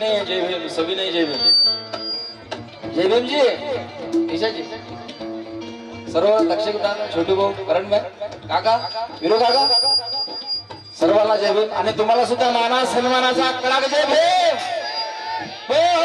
सविनय जय भीम, सविनय जय भीम, जय भीम जी, ईशाजी सर्व दक्षिण छोटू भाऊ करण भाई काका विरो काका सर्वांना जय भीम आणि तुम्हाला सुद्धा माना सन्मानाचा कडाक जय भीम। हो, हो,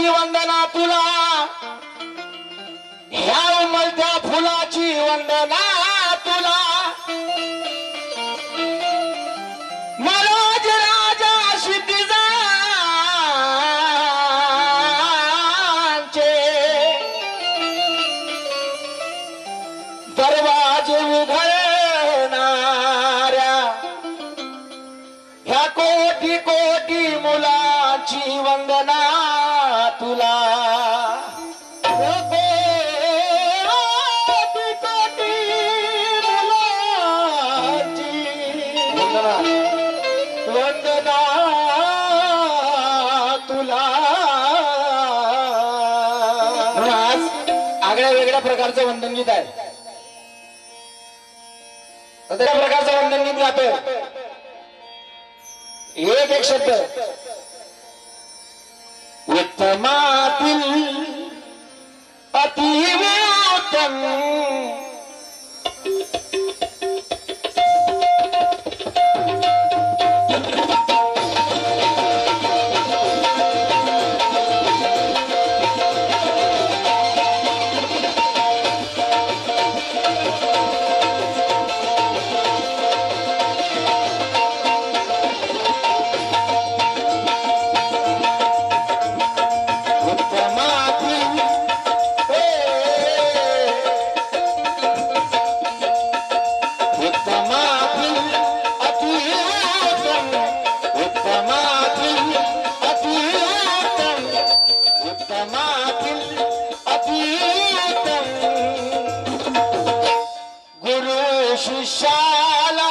वंदना तुला ह्या उमलत्या फुलाची वंदना तुला मनोज राजा क्षितिजांचे दरवाजे उघडणाऱ्या ह्या कोटी कोटी मुलाची वंदना तुला वंदना तुला आज आगळ्या वेगळ्या प्रकारचं वंदन गीत आहे। त्या प्रकारचं वंदन गीत गातोय एक एक शब्द उत्तमातील अतिउत्तम शिष्याला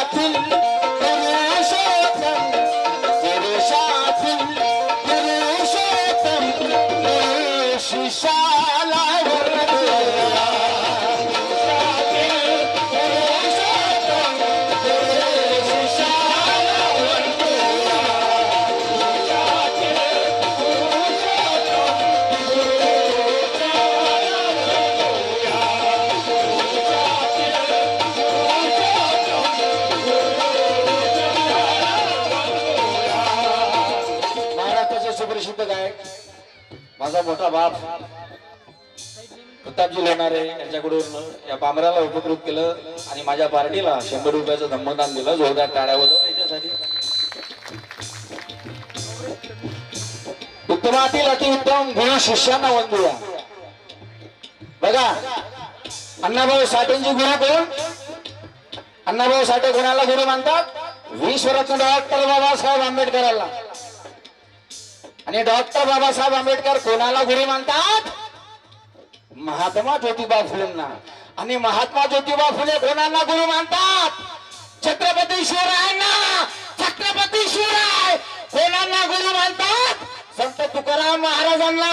पुरुषातील पुरुषोत्तम पुरुषातील पुरुषोत्तम शिशाला वंदूया सुप्रसिद्ध गायक माझा मोठा बाप प्रतापजी लोणारे यांच्याकडून या पामराला उपकृत केलं आणि माझ्या पार्टीला 100 रुपयाचं धम्मदान दिलं. जोरदार टाळ्या वाजवा याच्यासाठी. उत्तमातील अतिउत्तम गुरु शिष्यांना वंदूया. बघा अण्णाभाऊ साठेंची गुरु कोण? अण्णाभाऊ साठे कोणाला गुरु मानतात? विश्वरत्न डॉक्टर बाबासाहेब आंबेडकरांना. आणि डॉक्टर बाबासाहेब आंबेडकर कोणाला गुरु मानतात? महात्मा ज्योतिबा फुलेंना. आणि महात्मा ज्योतिबा फुले कोणाला गुरु मानतात? छत्रपती शिवरायांना. छत्रपती शिवराय कोणाला गुरु मानतात? संत तुकाराम महाराजांना.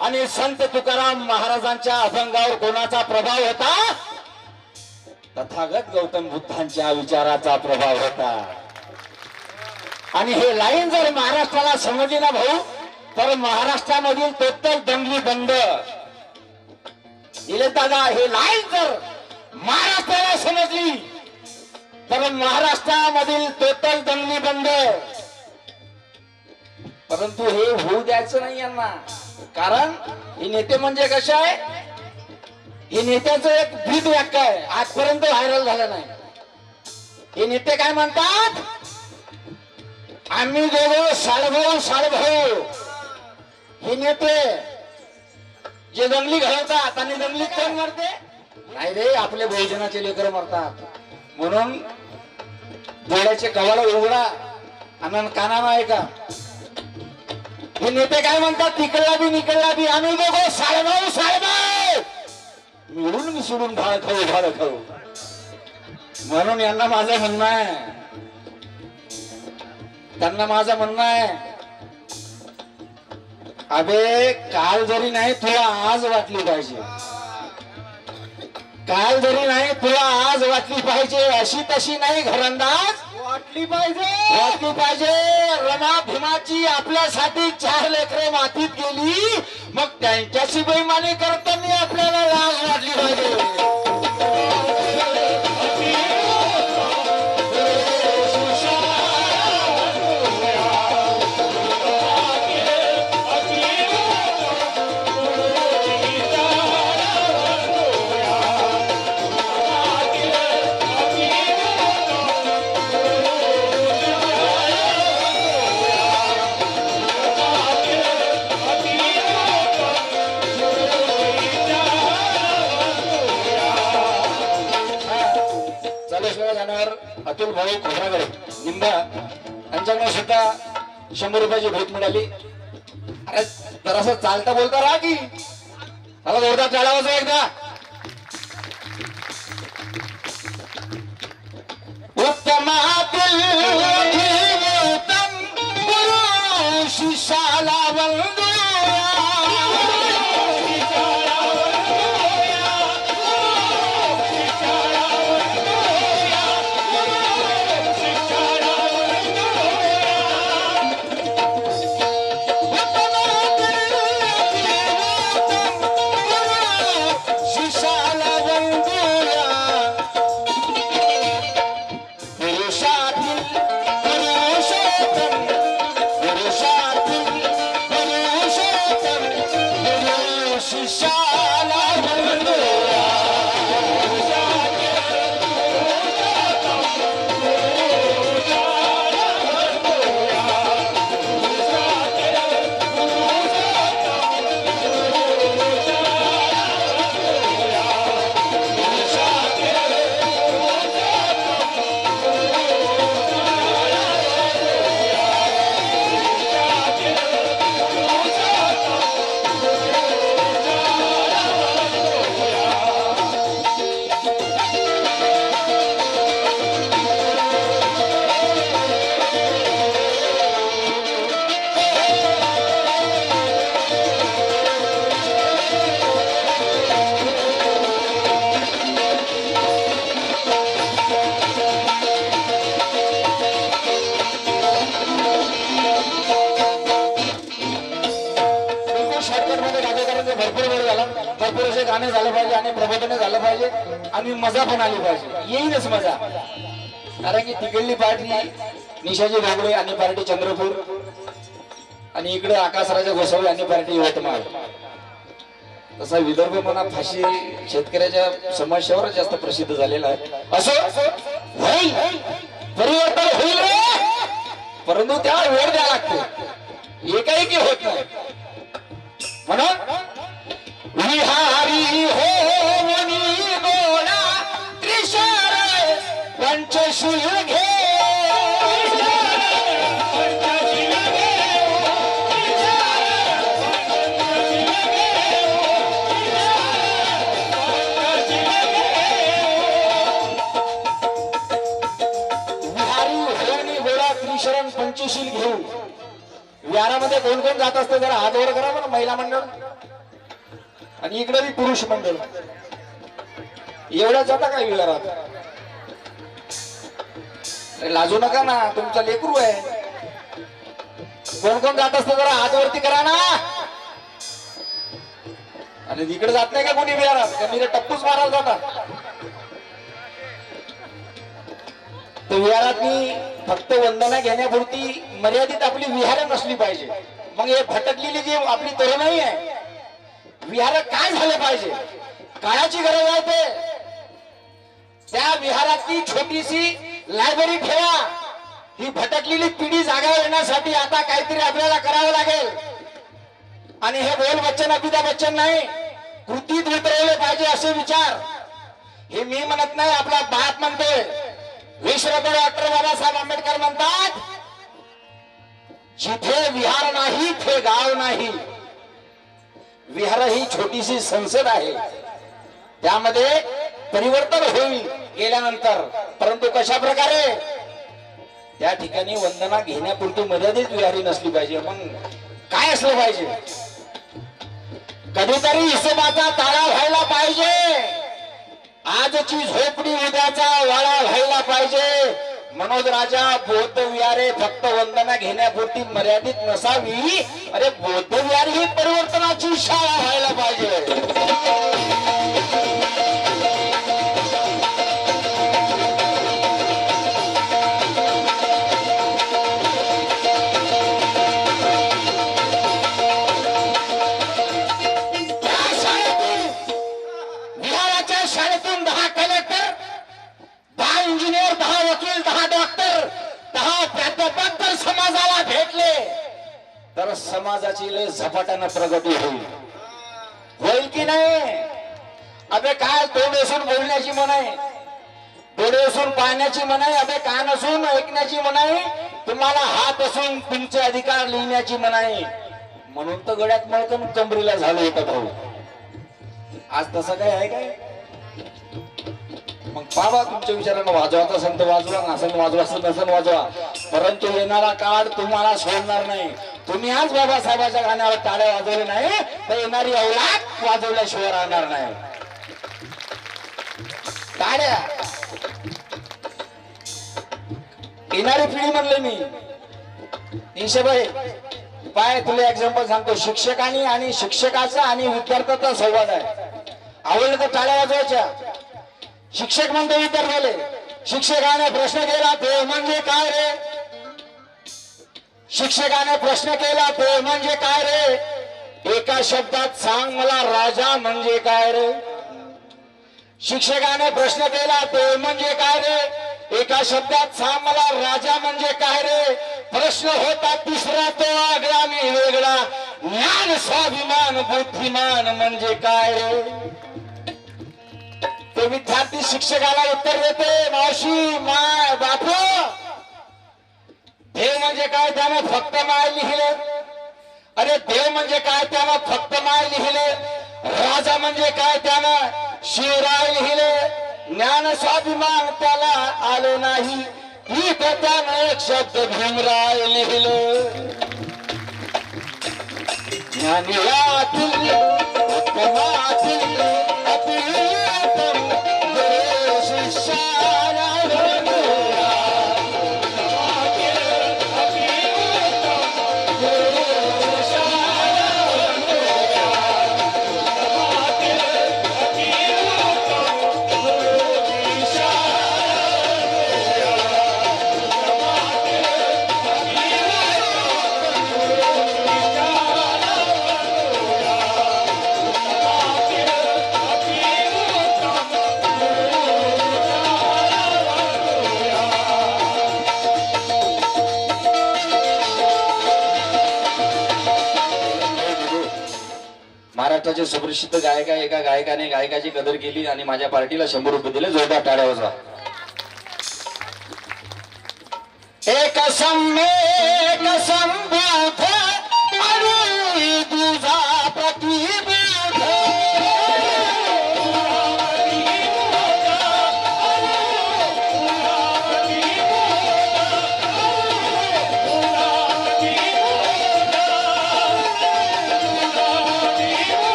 आणि संत तुकाराम महाराजांच्या अभंगावर कोणाचा प्रभाव होता? तथागत गौतम बुद्धांच्या विचाराचा प्रभाव होता. आणि हे लाईन जर महाराष्ट्राला समजली ना भाऊ तर महाराष्ट्रामधील टोटल दंगली बंद. दादा हे लाईन जर महाराष्ट्राला समजली तर महाराष्ट्रामधील टोटल दंगली बंद. परंतु हे होऊ द्यायचं नाही यांना. कारण हे नेते म्हणजे कसे आहे? हे नेत्याचं एक ब्रीद वाक्य आहे, आजपर्यंत व्हायरल झालं नाही. हे नेते काय म्हणतात? आम्ही दोघं साडभाऊ साडभाऊ. हे नेते जे दंगली घालवतात आणि दंगलीत कोण मरते? नाही रे, आपले बहुजनाचे लेकर मरतात. म्हणून डोळ्याचे कवाड उघडा आणि कानानं ऐका. हे नेते काय म्हणतात? निकळला बी आम्ही दोघं साडभाऊ साडभाऊ. मिळून मिसळून भाळ खाऊ. म्हणून यांना माझं म्हणणं आहे, त्यांना माझं म्हणणं आहे, अबे काल जरी नाही तुला आज वाटली पाहिजे. काल जरी नाही तुला आज वाटली पाहिजे. अशी तशी नाही घरंदाज वाटली पाहिजे. रमा भीमाची आपल्यासाठी 4 लेकरे मातीत गेली, मग त्यांच्याशी बेईमानी करताना आपल्याला लाज वाटली पाहिजे. अतुल भाऊ खोबरागडे निंबा यांच्याकडे सुद्धा 100 रुपयाची भेट मिळाली. अरे जरासं चालता बोलता राहा की. मला जोरदार टाळ्या वाजवा एकदा. उत्तमातील उत्तम गुरु शिष्याला वंदूया. भरपूर असे गाणे झालं पाहिजे आणि प्रबोधन झालं पाहिजे आणि मजा पण आली पाहिजे, येईलच मजा. कारण की तिकडली पार्टी निशाजी घोगडे आणि पार्टी चंद्रपूर आणि इकडे आकाशराजा गोसावी आणि पार्टी यवतमाळ. तसा विदर्भ म्हणा फाशी शेतकऱ्याच्या समस्यावर जास्त प्रसिद्ध झालेला आहे. असं होईल, परिवर्तन होईल रे, परंतु त्याला वेळ द्यावा लागतो, एकाएकी होत नाही. म्हणून विहारी हो मनी गोळा त्रिशर पंचशील घे, शरण पंचशील घेऊ. विहारामध्ये कोण कोण जात असते जरा हात वर करा बरं, महिला मंडळ आणि इकडे बी पुरुष मंडळ. एवढ्या जाता काय विहारात? लाजू नका ना, तुमचा लेकरू आहे. कोण कोण जात असते जरा हात वरती करा ना. आणि इकडे जात नाही का कोणी विहारात? कमी टप्पूच मारायला जातात. तर विहारात फक्त वंदना घेण्यापुरती मर्यादित आपली विहार नसली पाहिजे. मग हे भटकलेली जी आपली तरुणाई आहे, विहार काय झालं पाहिजे, काळाची गरज आहे. ते त्या विहारातली छोटीशी लायब्ररी ठेवा. ही भटकलेली पिढी जागा येण्यासाठी आता काहीतरी आपल्याला करावं लागेल. आणि हे बोल बच्चन अमिताभ बच्चन नाही, कृतीत उतरवले पाहिजे असे विचार. हे मी म्हणत नाही, आपला बाप म्हणतोय. विश्वरत्न डॉक्टर बाबासाहेब आंबेडकर म्हणतात, जिथे विहार नाही ते गाव नाही. विहार ही छोटीशी संसद आहे, त्यामध्ये परिवर्तन होईल गेल्यानंतर. परंतु कशा प्रकारे? त्या ठिकाणी वंदना घेण्यापुरती मर्यादित विहारी नसली पाहिजे. मग काय असलं पाहिजे? कधीतरी हिशोबाचा ताळा व्हायला पाहिजे. आजची झोपडी उद्याचा वाळा व्हायला पाहिजे. मनोज राजा, बौद्ध विहारे फक्त वंदना घेण्यापुरती मर्यादित नसावी. अरे बौद्ध विहार ही परिवर्तनाची शाळा व्हायला पाहिजे. शाळेतून 10 कलेक्टर, 10 इंजिनियर, 10 वकील, 10 डॉक्टर, 10 प्राध्यापक तर समाजाला भेटले तर समाजाची लय झपाट्यानं प्रगती होईल. होईल की नाही? अबे काय तोंड असून बोलण्याची मनाई, डोळे असून पाहण्याची मनाई, अबे कान असून ऐकण्याची मनाई, तुम्हाला हात असून तुमचे अधिकार लिहिण्याची मनाई. म्हणून तर गड्यात मळकन कमरीला झालं होतं भाऊ. आज तसं काय आहे काय? मग बाबा तुमच्या विचारानं वाजवाचा संत वाजवा, नसन वाजवा, नसन वाजवा, परंतु येणारा काळ तुम्हाला सोडणार नाही. तुम्ही आज बाबासाहेबांच्या गाण्यावर टाळ्या वाजवले नाही तर येणारी अवलाद वाजवल्याशिवाय राहणार नाही. टाळ्या येणारी पिढी म्हणले मी. निशेबाई पाय तुला एक्झाम्पल सांगतो. शिक्षकांनी आणि शिक्षकाचा आणि विद्यार्थ्याचा संवाद आहे. आवडलं तर टाळ्या वाजवायच्या. शिक्षक म्हणतो विद्यार्थ्याले, शिक्षकाने प्रश्न केला ते म्हणजे काय रे? शिक्षकाने प्रश्न केला ते म्हणजे काय रे? एका शब्दात सांग मला राजा म्हणजे काय रे? शिक्षकाने प्रश्न केला ते म्हणजे काय रे? एका शब्दात सांग मला राजा म्हणजे काय रे? प्रश्न होता तिसरा तो आग्रामी वेगळा, ज्ञान स्वाभिमान बुद्धिमान म्हणजे काय रे? तो विद्यार्थी शिक्षकाला उत्तर देते, मावशी माय बापू, देव म्हणजे काय त्यानं फक्त माय लिहिले. अरे देव म्हणजे काय त्यानं फक्त माय लिहिले. राजा म्हणजे काय त्यानं शिवराय लिहिले. ज्ञान स्वाभिमान त्याला आले नाही, ही त्यानं एक शब्द भीमराय लिहिले. ज्ञानियातील उत्तमातील अतिउत्तम गुरु शिष्याला घडवूया. अतिउत्तम गुरु शिष्याला घडवूया. महाराष्ट्राचे सुप्रसिद्ध गायक आहे. एका गायकाने गायकाची कदर केली आणि माझ्या पार्टीला 100 रुपये दिले. जोरदार टाळ्या वाजवा. एक संबोध आणि तुझा प्रतिबोध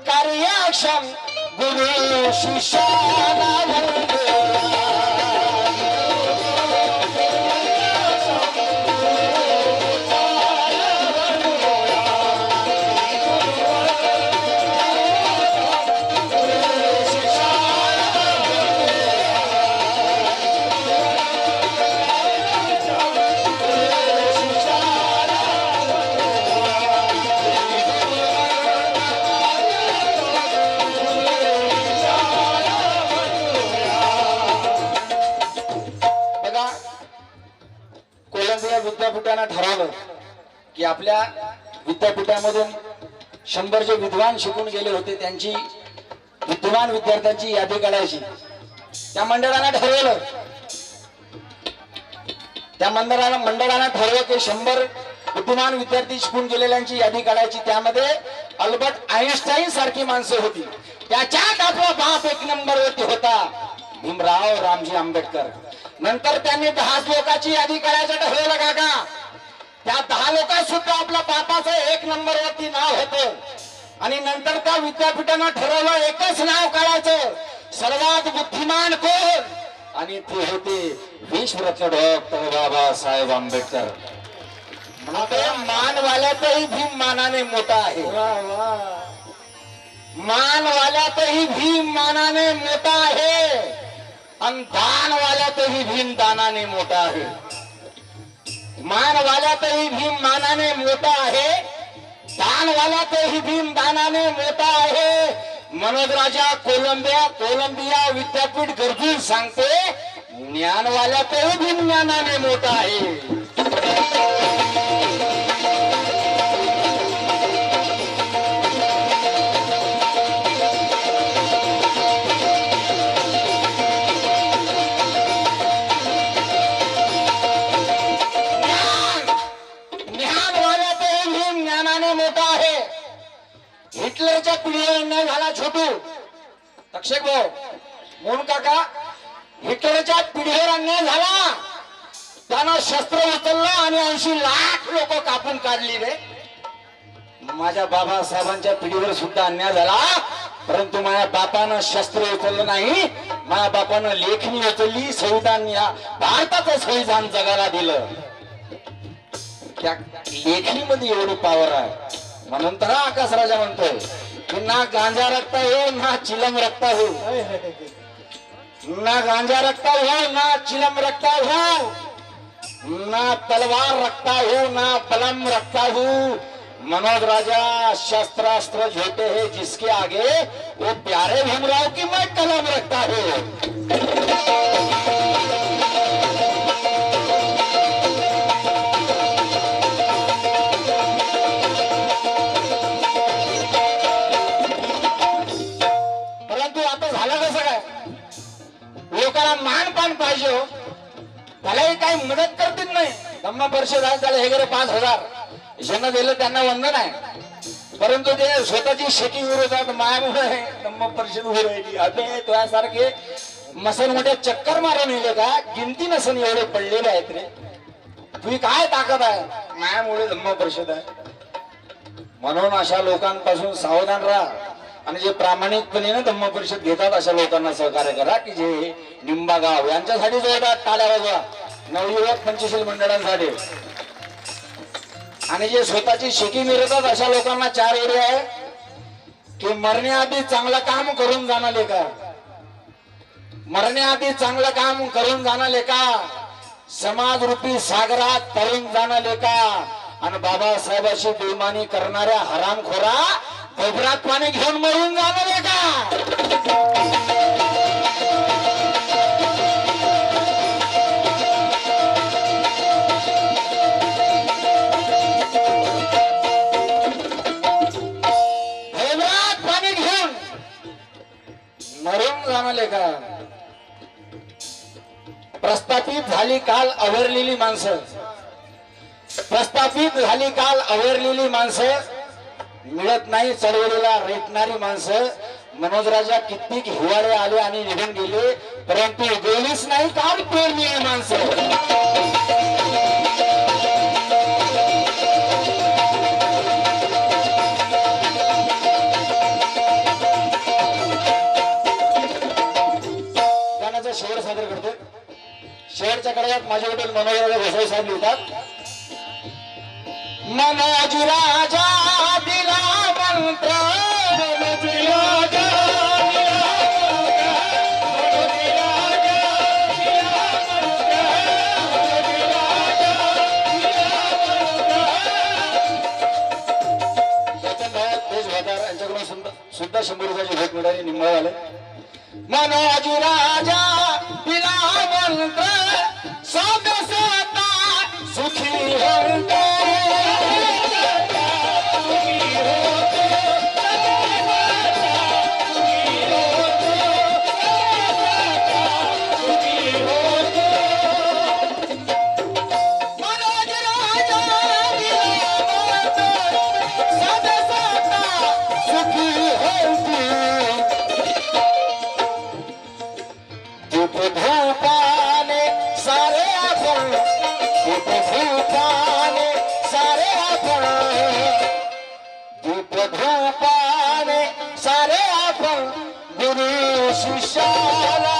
कार्यक्षम गुरु शिष्याला विद्यापीठानं ठरवलं की आपल्या विद्यापीठामधून 100 जे विद्वान शिकून गेले होते त्यांची विद्वान विद्यार्थ्यांची यादी काढायची. त्या मंडळानं ठरवलं की 100 विद्वान विद्यार्थी शिकून गेलेल्यांची यादी काढायची. त्यामध्ये अल्बर्ट आइन्स्टाईन सारखी माणसं होती. त्याच्यात आपला बाप 1 नंबरवरती होता, भीमराव रामजी आंबेडकर. नंतर त्यांनी 10 लोकांची यादी करायचं ठरवलं काका. त्या 10 लोकांत सुद्धा आपल्या बापाचं 1 नंबरवरती नाव होतं. आणि नंतर त्या विद्यापीठानं ठरवलं एकच नाव काढायचं, सर्वात बुद्धिमान कोण, आणि ते होते विश्वरत्न डॉक्टर बाबासाहेब आंबेडकर. म्हणते मानवाल्यातही भीम मानाने मोठा आहे, मानवाल्यातही भीम मानाने मोठा आहे, आणि दानवाल्यातही भीम दानाने मोठा आहे. मानवाल्यातही भीम मानाने मोठा आहे, दानवाल्यातही भीम दानाने मोठा आहे. मनोज राजा कोलंबिया विद्यापीठ गरजून सांगते, ज्ञानवाल्यातही भीम ज्ञानाने मोठा आहे. हिटलरच्या पिढीवर अन्याय झाला छोटू तक्षक भाऊ मोहन काका. हिटलरच्या पिढीवर अन्याय झाला, त्यानं शस्त्र उचललं आणि 80 लाख लोक कापून काढली रे. माझ्या बाबासाहेबांच्या पिढीवर सुद्धा अन्याय झाला, परंतु माझ्या बापानं शस्त्र उचललं नाही, माझ्या बापानं लेखणी उचलली. संविधान, या भारताचं संविधान जगाला दिलं. त्या लेखणीमध्ये एवढी पावर आहे. म्हणून तर आकाश राजा म्हणतोय की ना गांजा रखता हो ना चिलम रखता हो, ना गांजा रखता हो ना चिलम रखता हो, ना तलवार रखता हो ना कलम रखता हो. मनोज राजा शस्त्रास्त्र झोटे है जिसके आगे, वो प्यारे भीमराव की मैं कलम रखता हूँ. लोकांना मानपान पाहिजे हो, त्यालाही काही मदत करतील नाही. धम्म परिषद आहे, त्याला हे गेले 5000 ज्यांना दिलं त्यांना वंदन आहे, परंतु ते स्वतःची शेती विरोधात मायामुळे धम्म परिषद उभी राहिली. अबे तुझ्यासारखे मसन मोठे चक्कर मारून येले का, गिनती नसन एवढे पडलेले आहेत रे. तुझी काय ताकद आहे, मायामुळे धम्म परिषद आहे. म्हणून अशा लोकांपासून सावधान राहा आणि जे प्रामाणिकपणे धम्म परिषद घेतात अशा लोकांना सहकार्य करा, की जे निंबा गाव यांच्यासाठी जोरदार टाळ्या वाजवा. नवयुवक पंचशील मंडळांसाठी. आणि जे स्वतःची शेती मिळवतात अशा लोकांना 4 एरिया आहे. की मरण्याआधी चांगलं काम करून जाणारे का, मरण्याआधी चांगलं काम करून जाणारे का, समाज रूपी सागरात तरुण जाणारे का, आणि बाबासाहेबांशी बेईमानी करणाऱ्या हरामखोरा कोपऱ्यात पाणी घेऊन मरून जाणारे का. पाणी घेऊन मरून जाणारे का. प्रस्थापित झाली काल अवरलेली माणसं, प्रस्थापित झाली काल अवरलेली माणसं, मिळत नाही चळवळीला रेटणारी माणसं. मनोजराजा कित्येक हिवाळे आले आणि निघून गेले, परंतु गेलीच नाही काल पेरलेली माणसं. गाण्याचा शेवट सादर करतो. शेवटच्या कडव्यात माझ्या वडील मनोजराजा घोसाई साहेब लिहितात, मनोज राजा दिला मंत्र, मनोज राजा यांच्याकडून सुद्धा 100 रुपयाची भेट मिळाली. निंबाळवाले मनोज राजा दिला मंत्र, साध साता सुखी होतो. सारे आपण गुरु शिष्याला